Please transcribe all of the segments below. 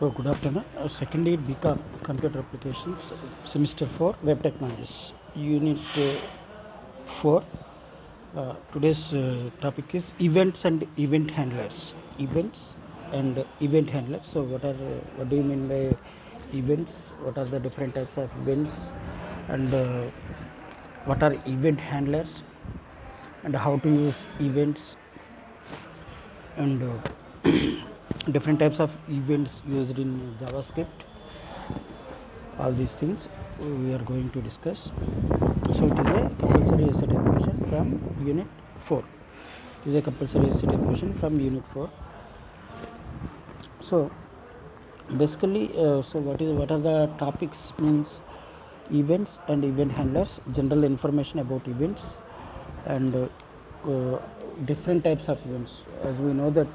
So good afternoon. Second year BCom Computer Applications, Semester 4, Web Technologies, Unit 4. Today's topic is events and event handlers. Events and event handlers. So what do you mean by events? What are the different types of events? And what are event handlers? And how to use events? And different types of events used in JavaScript. All these things we are going to discuss. So it is a compulsory essay definition from Unit 4. It is a compulsory essay definition from Unit 4. So basically, what are the topics? Means events and event handlers, general information about events, and different types of events. As we know that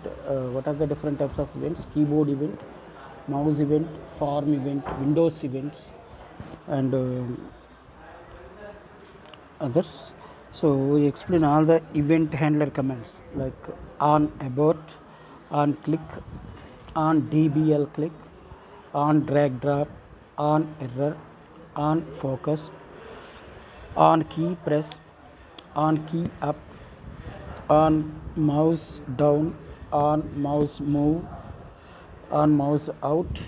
what are the different types of events? Keyboard event, mouse event, form event, Windows events, and others. So we explain all the event handler commands like on abort, on click, on dbl click, on drag drop, on error, on focus, on key press, on key up, on mouse down, on mouse move, on mouse out,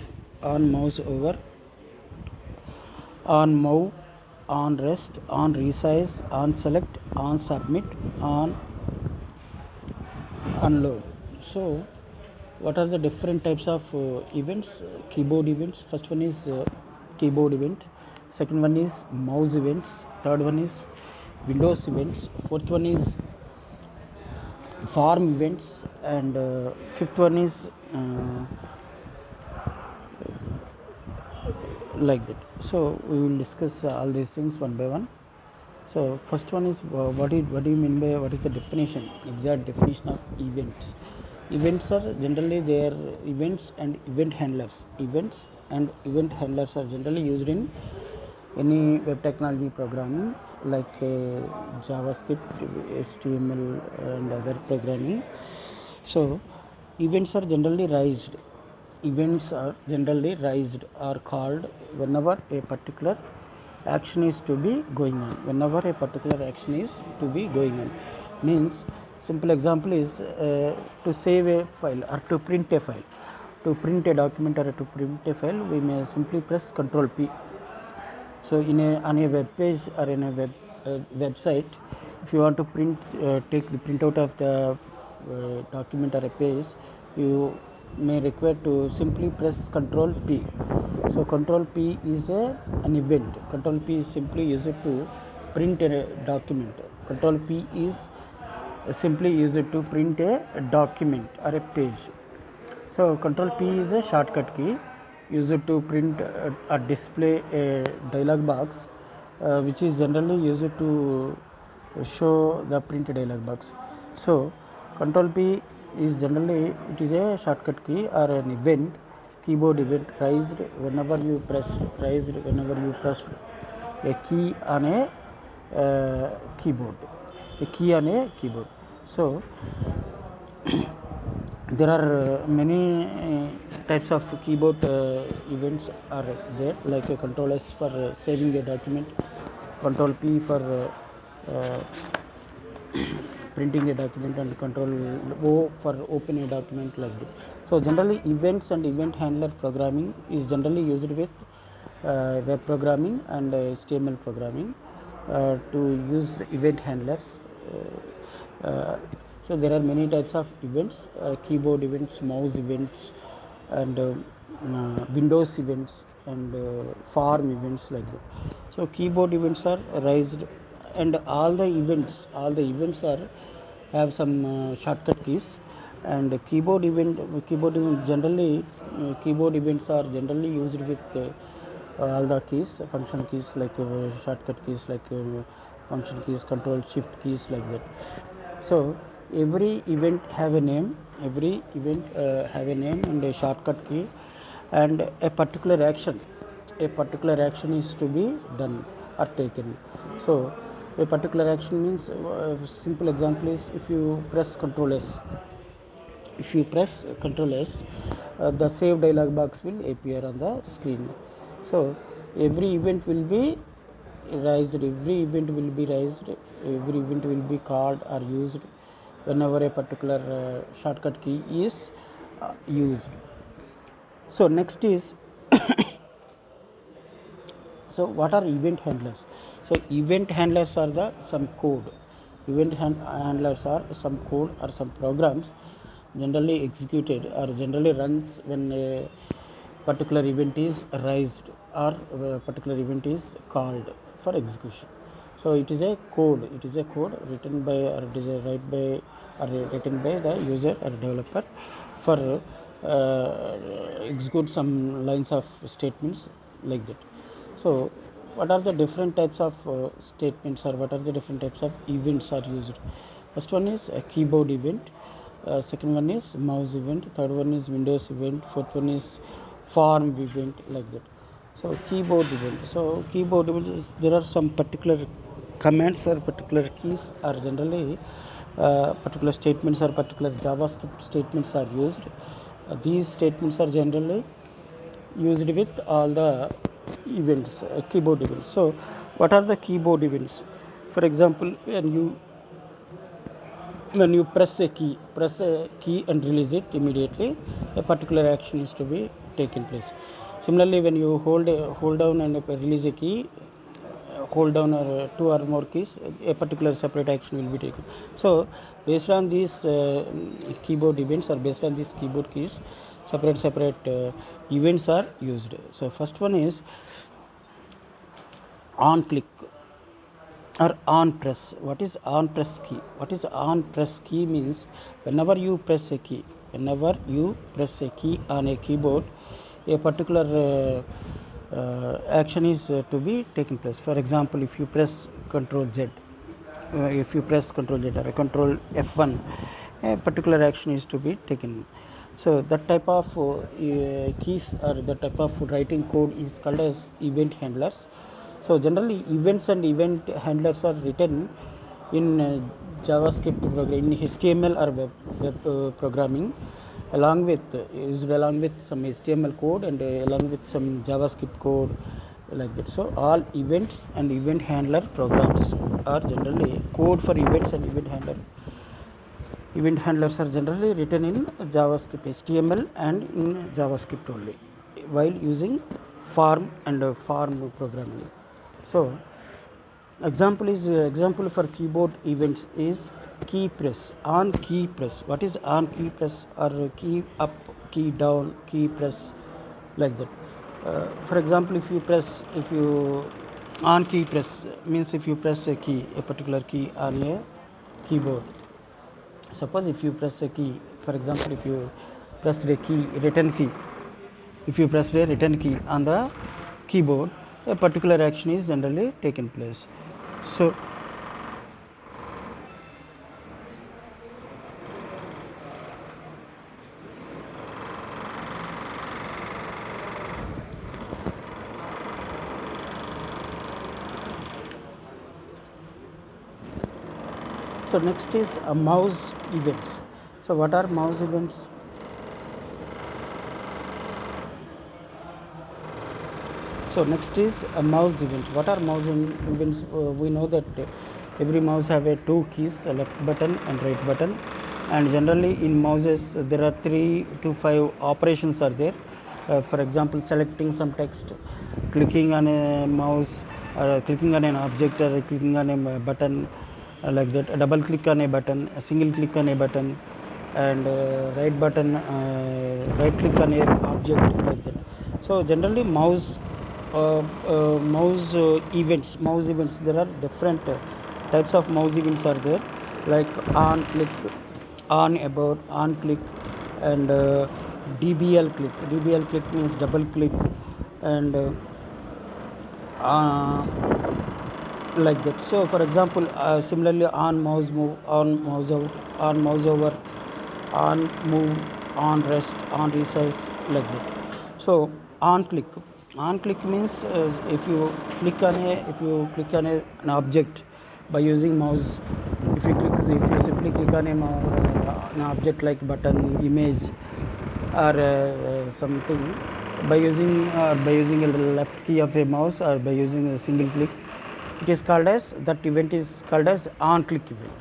on mouse over, on move, on rest, on resize, on select, on submit, on unload. So what are the different types of events? Keyboard events. First one is keyboard event, second one is mouse events, third one is Windows events, fourth one is form events, and fifth one is like that. So we will discuss all these things one by one. So first one is what do you mean by, what is the definition, exact definition of events? Events are generally their events and event handlers. Events and event handlers are generally used in any web technology programming like JavaScript, HTML, and other programming. So events are generally raised. Events are generally raised or called whenever a particular action is to be going on. Whenever a particular action is to be going on means, simple example is to save a file or to print a file. To print a document or to print a file, we may simply press Ctrl P. So on a web page or in a website, if you want to take the printout of the document or a page, you may require to simply press Ctrl P. So Ctrl P is an event. Ctrl P is simply used to print a document. Ctrl P is simply used to print a document or a page. So Ctrl P is a shortcut key used to print or display a dialog box, which is generally used to show the print dialog box. So Ctrl P is generally, it is a shortcut key or an event, keyboard event raised whenever you press a key on a keyboard, a key on a keyboard. So there are many types of keyboard events are there, like Ctrl S for saving a document, Ctrl P for printing a document, and Ctrl O for opening a document, like that. So generally events and event handler programming is generally used with web programming and HTML programming to use event handlers. So there are many types of events, keyboard events, mouse events, and Windows events, and form events, like that. So keyboard events are raised, and all the events are have some shortcut keys. And keyboard events are generally used with all the keys, function keys, like shortcut keys, like function keys, control shift keys, like that. So every event have a name, and a shortcut key, and a particular action is to be done or taken. So a particular action means, simple example is, if you press Ctrl S, the save dialog box will appear on the screen. So every event will be raised, every event will be raised, every event will be called or used whenever a particular shortcut key is used. So next is so what are event handlers? So event handlers are the some code. Handlers are some code or some programs generally executed or generally runs when a particular event is raised or a particular event is called for execution. So it is a code. It is a code written by or it is a written by the user or developer for execute some lines of statements like that. So what are the different types of statements or what are the different types of events are used? First one is a keyboard event, second one is mouse event, third one is Windows event, fourth one is form event, like that. So keyboard event. So keyboard event is, there are some particular commands or particular keys are generally particular statements or particular JavaScript statements are used. These statements are generally used with all the events, keyboard events. So what are the keyboard events? For example, when you press a key and release it immediately, a particular action is to be taken place. Similarly, when you hold down and release a key, hold down or two or more keys, a particular separate action will be taken. So based on these keyboard events or based on these keyboard keys, separate events are used. So first one is on click or on press. What is on press key? What is on press key means whenever you press a key on a keyboard, a particular action is to be taken place. For example, if you press Ctrl Z, or Ctrl F1, a particular action is to be taken. So that type of keys or that type of writing code is called as event handlers. So generally events and event handlers are written in JavaScript program, in HTML or web programming, along with some HTML code and along with some JavaScript code, like that. So all events and event handler programs are generally code for events and event handlers are generally written in JavaScript, HTML and in JavaScript only, while using form and form programming. So example for keyboard events is key press, on key press. What is on key press? Or key up, key down, key press, like that. For example, if you on key press means if you press a particular key on a keyboard. Suppose if you press a key, for example, if you press a return key on the keyboard, a particular action is generally taken place. So next is mouse events. So what are mouse events? So next is a mouse event. What are mouse events? We know that every mouse have a two keys, a left button and right button, and generally in mouses there are 3 to 5 operations are there. For example, selecting some text, clicking on a mouse, or clicking on an object, or clicking on a button, like that. A double click on a button, a single click on a button, and right click on a object, like that. So generally mouse events, there are different types of mouse events are there, like on click, on about, on click, and DBL click. DBL click means double click, and like that. So for example, similarly on mouse move, on mouse out, on mouse over, on move, on rest, on resize, like that. So on click means if you click on an object by using mouse, if you simply click on an object like button, image, or something by using a left key of a mouse or by using a single click, it is called as, that event is called as on click event.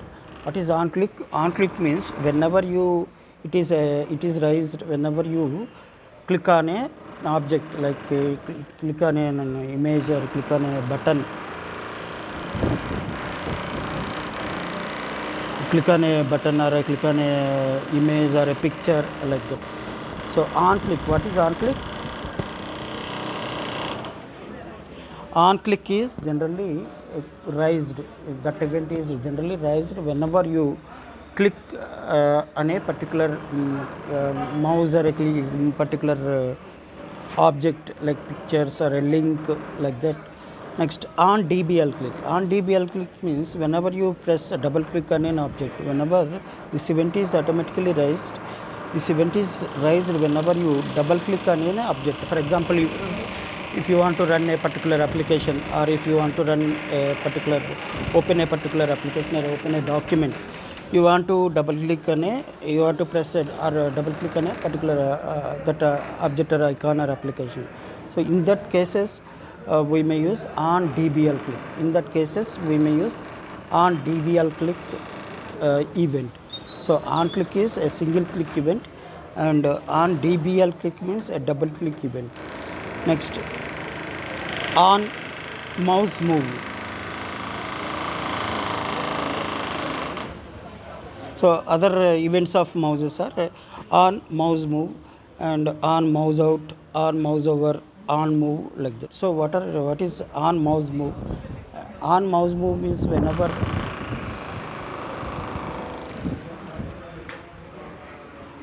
What is on click? On click means whenever you, it is raised whenever you click on an object, like click on an image or click on a button, click on a button or click on a image or a picture, like that. So on click, what is on click? On click is generally raised, that event is generally raised whenever you click on a particular mouse or a particular object, like pictures or a link, like that. Next, on DBL click. On DBL click means whenever you press a double click on an object, whenever this event is automatically raised, this event is raised whenever you double click on an object. For example, if you want to run a particular application, or if you want to run a particular, open a particular application or open a document, you want to double click on a, you want to press it or double click on a particular that object or icon or application. So in that cases we may use on DBL click. In that cases we may use on DBL click event. So on click is a single click event, and on DBL click means a double click event. Next, on mouse move. So other events of mouses are on mouse move and on mouse out, on mouse over, on move, like that. So what is on mouse move? On mouse move means whenever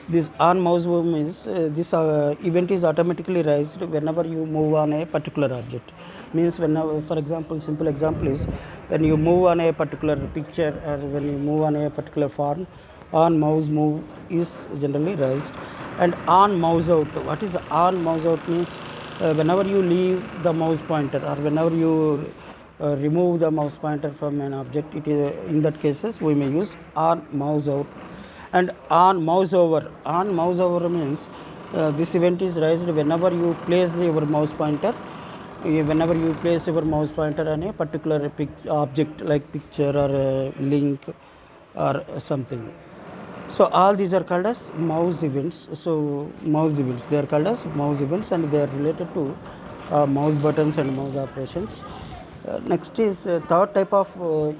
this on mouse move means this event is automatically raised whenever you move on a particular object. Means whenever, for example, simple example is when you move on a particular picture or when you move on a particular form, on mouse move is generally raised. And on mouse out, what is on mouse out means whenever you leave the mouse pointer or whenever you remove the mouse pointer from an object, it is in that cases we may use on mouse out. And on mouse over. On mouse over means this event is raised whenever you place your mouse pointer, whenever you place your mouse pointer on a particular object, like picture or a link or something. So all these are called as mouse events. So mouse events, they are called as mouse events, and they are related to mouse buttons and mouse operations. Next is third type of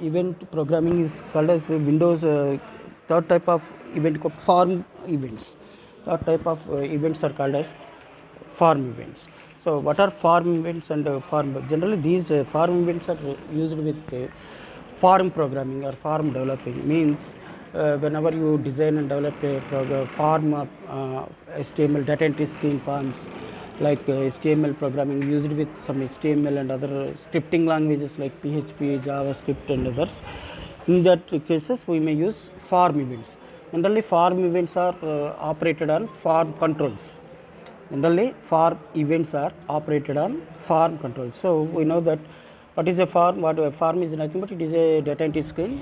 event programming is called as Windows. Third type of event called form events. Third type of events are called as form events. So what are form events and form? Generally these form events are used with form programming or form developing. Means whenever you design and develop a form of HTML data entry scheme forms, like HTML programming used with some HTML and other scripting languages like PHP, JavaScript and others. In that cases we may use form events. Generally form events are operated on form controls. Generally form events are operated on form controls. So we know that what is a form? What a form is nothing but it is a data entry screen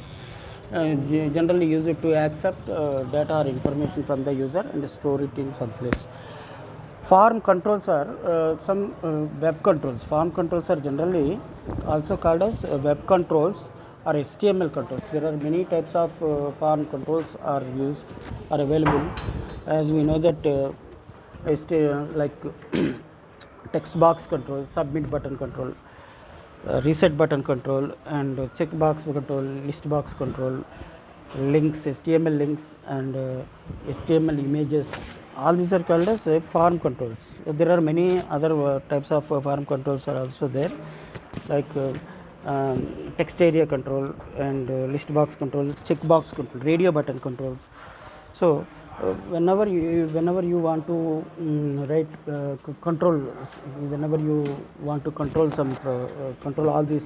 generally used to accept data or information from the user and store it in some place. Form controls are some web controls. Form controls are generally also called as web controls or HTML controls. There are many types of form controls are used, are available. As we know that like text box control, submit button control, reset button control, and checkbox control, list box control, links, HTML links, and HTML images. All these are called as form controls. There are many other types of form controls are also there, like text area control and list box control, checkbox control, radio button controls. So whenever you want to write control, whenever you want to control some control all these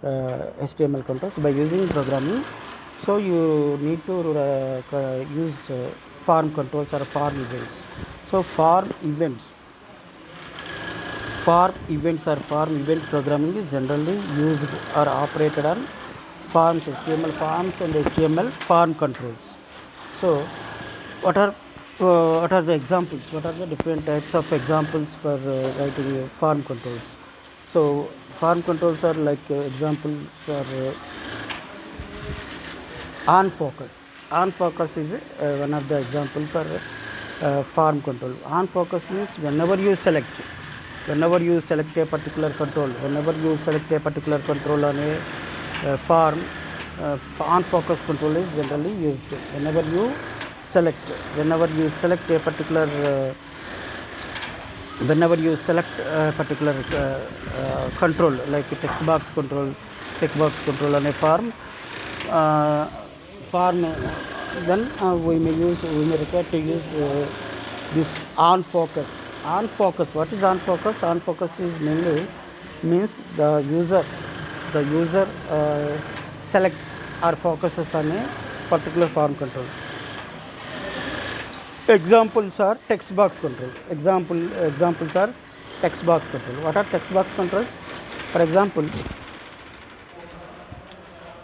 HTML controls by using programming, so you need to use form controls or form events. So form events or form event programming is generally used or operated on forms, HTML forms and HTML form controls. So what are what are the examples? What are the different types of examples for writing farm controls? So farm controls are like examples are on focus. On focus is one of the example for farm control. On focus means whenever you select a particular control, whenever you select a particular control on a farm, on focus control is generally used. Select whenever you select a particular control, like a text box control on a farm, uh, then we may require to use this on focus. What is on focus? On focus is mainly means the user selects or focuses on a particular farm control. Examples are text box control. Examples are text box control. What are text box controls? For example,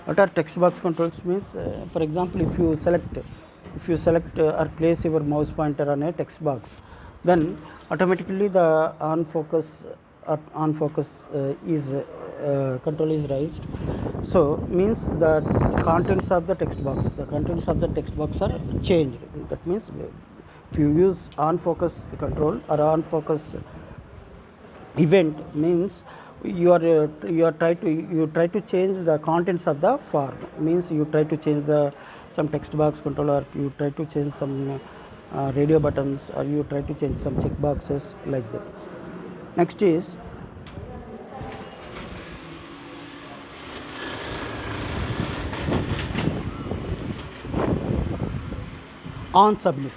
what are text box controls means, for example, if you select or place your mouse pointer on a text box, then automatically the on focus is control is raised. So means the contents of the text box are changed. That means if you use on focus control or on focus event, means you try to change the contents of the form. Means you try to change some text box control, or you try to change some radio buttons, or you try to change some check boxes, like that. Next is on submit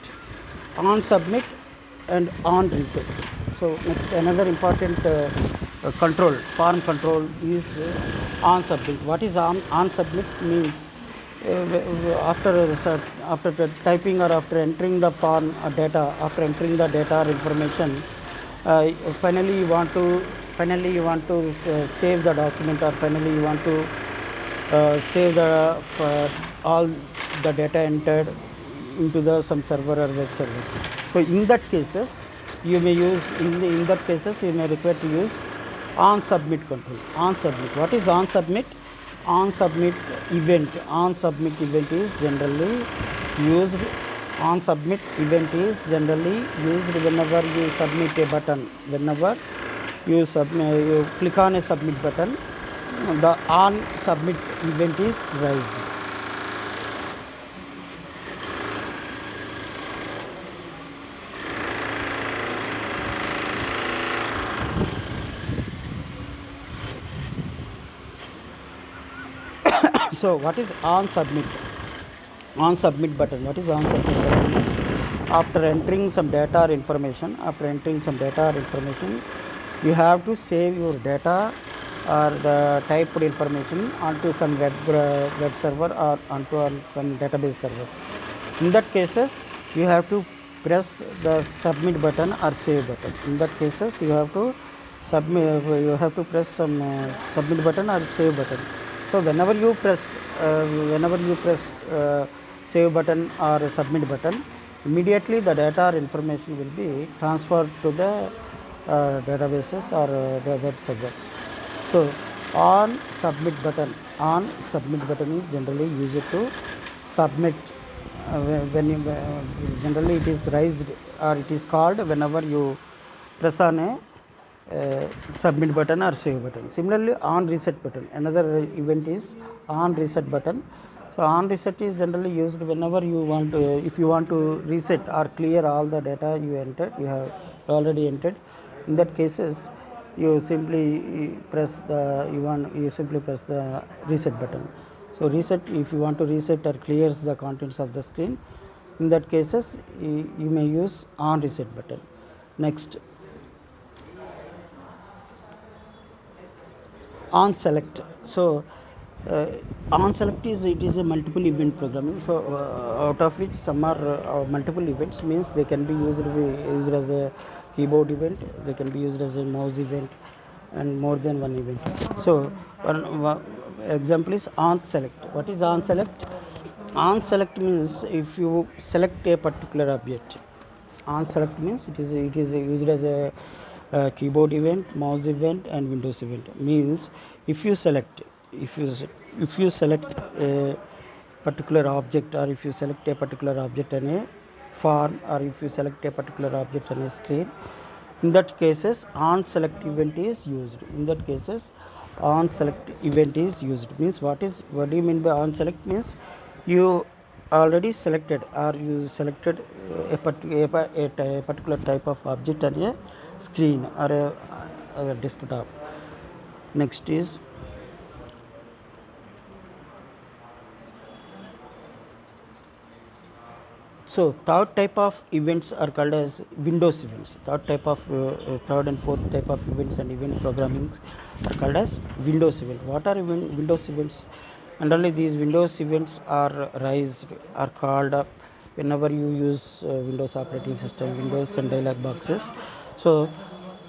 and on reset. So next, another important farm control is on submit. What is on submit means, after typing or after entering the form data, after entering the data or information, finally you want to save the document, or finally you want to save the all the data entered into the some server or web server. So in that cases you may use in that cases you may require to use on submit control. On submit. What is on submit? On submit event. On submit event is generally used. On submit event is generally used whenever you submit a button. Whenever you click on a submit button, the on submit event is raised. So what is on submit? On submit button. What is on submit button? After entering some data or information, you have to save your data or the typed information onto some web server or onto some database server. In that cases, you have to press the submit button or save button. In that cases, you have to press some submit button or save button. So whenever you press save button or submit button, immediately the data or information will be transferred to the databases or the web servers. So on submit button is generally used to submit when you generally it is raised, or it is called whenever you press on a submit button or save button. Similarly, on reset button, another event is on reset button. So on reset is generally used whenever you want to, if you want to reset or clear all the data you have already entered. In that cases, you simply press the reset button. So reset, if you want to reset or clears the contents of the screen, in that cases you may use on reset button. Next, on select. So on select is a multiple event programming. So out of which some are multiple events, means they can be used as a keyboard event, they can be used as a mouse event, and more than one event. So one example is on select. What is on select? On select means if you select a particular object, On select means it is used as a keyboard event, mouse event, and Windows event. Means if you select if you select a particular object, or if you select a particular object in a form, or if you select a particular object on a screen, in that cases on select event is used. In that cases on select event is used. Means what do you mean by on select? Means you already selected, or you selected a particular type of object on a screen or a desktop. Next is so third type of events are called as Windows events. Third and fourth type of events and event programming are called as Windows event. What are Windows events? And only these Windows events are raised, are called up whenever you use Windows operating system, Windows and dialog boxes. So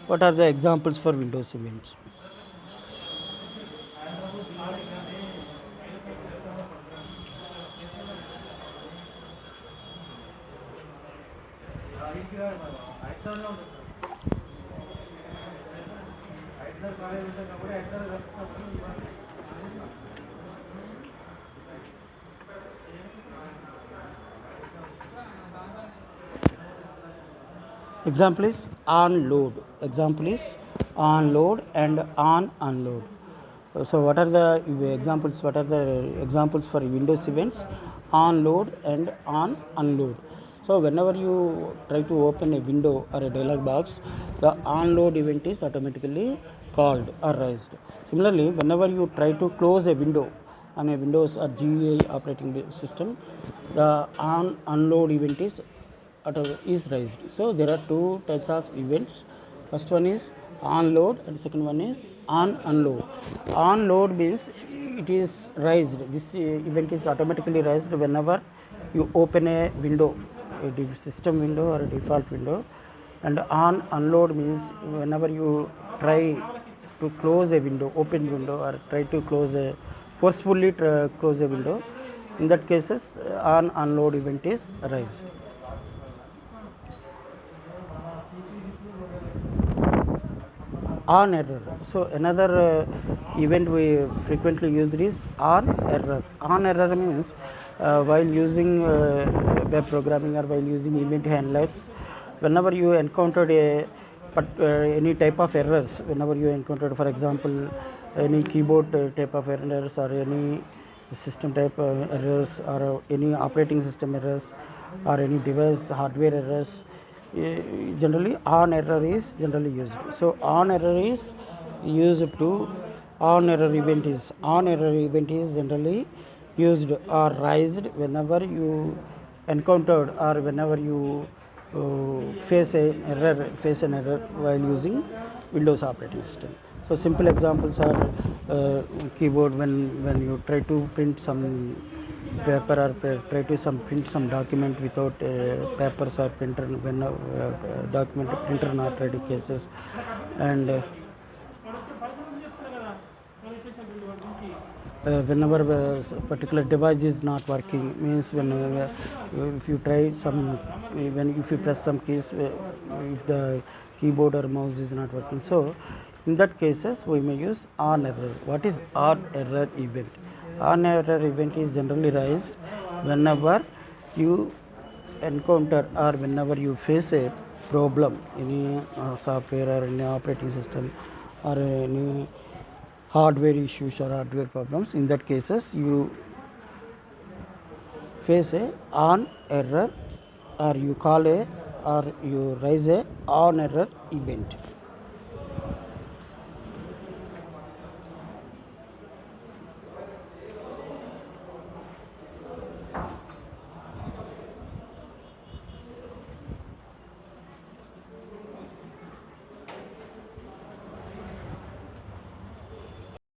what are the examples for Windows events? Example is on load. Example is on load and on unload. So what are the examples? What are the examples for Windows events? On load and on unload. So whenever you try to open a window or a dialog box, the on load event is automatically called or raised. Similarly, whenever you try to close a window on a Windows or GUI operating system, the on unload event is raised. So there are two types of events. First one is on load and second one is on unload. On load means it is raised. This event is automatically raised whenever you open a window, a system window or a default window. And on unload means whenever you try to close a window, open window, or try to forcefully close a window. In that cases, on unload event is raised. On error. So another event we frequently use is on error. On error means while using web programming or while using event handlers, whenever you encountered any type of errors, whenever you encountered, for example, any keyboard type of errors or any system type errors or any operating system errors or any device hardware errors, generally on error is generally used. So on error is used to on error event is generally used or raised whenever you encountered or whenever you face an error while using Windows operating system. So simple examples are keyboard when you try to print some paper or try to print some document without papers or printer, when document printer not ready cases, and whenever a particular device is not working, means when if you try some if you press some keys, if the keyboard or mouse is not working, so in that cases we may use on error. What is on error event? On error event is generally raised whenever you encounter or whenever you face a problem in software or in operating system or any hardware issues or hardware problems. In that cases you face a on error, or you call or you raise a on error event.